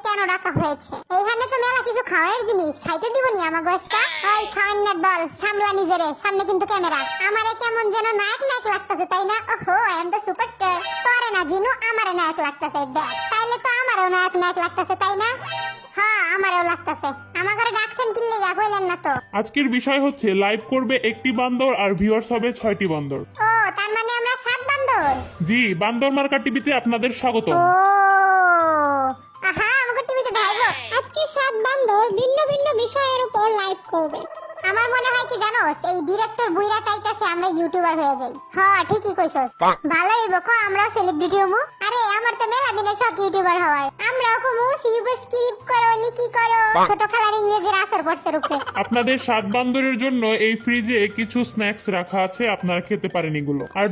কেন ডাকা হয়েছে? এইখানে তো মেলা কিছু খাওয়ার জিনিস, খাইতে দিবনি আমাগো আজকে? ওই খাওয়ান্নার দল, সামলা নিজেরে, সামনে কিন্তু ক্যামেরা। আমারে কেমন যেন নায়ক নায়ক লাগতেছে, তাই না? ওহো, আই এম দ্য সুপারস্টার। তোরে না জিনু, আমারে নায়ক লাগতেছে। দেখ, তাইলে তো আমারও নায়ক নায়ক লাগতেছে, তাই না? হ্যাঁ, আমারও লাগতেছে। আমাগরে ডাকছেন কি লাগা কইলেন না তো? আজকের বিষয় হচ্ছে লাইভ করবে একটি বান্দর আর ভিউয়ার্স হবে 6টি বান্দর। ও, তার মানে আমরা 7 বান্দর। জি, বান্দর মার্কা টিভিতে আপনাদের স্বাগত। ও, আহা, আমাকে টিভিতে দেখাইবো। আজকে 7 বান্দর ভিন্ন ভিন্ন বিষয়ের উপর লাইভ করবে। আমার মনে হয় কি জানো, এই ডিরেক্টর বুইরা চাইতাছে আমরা ইউটিউবার হয়ে যাই। হ্যাঁ, ঠিকই কইছস। ভালোই বকো, আমরা সেলিব্রিটি হমু। আরে, আমার তো মেলা দিনের শখ ইউটিউবার হওয়ার। আমরাও কমু ইউটিউব স্ক্রিপ্ট করো, লিখি করো, ছোট খেলার ইংরেজির আসর পড়ছে উপরে। আপনাদের 7 বান্দরের জন্য এই ফ্রিজে কিছু স্ন্যাক্স রাখা আছে, আপনারা খেতে পারেন এগুলো। আর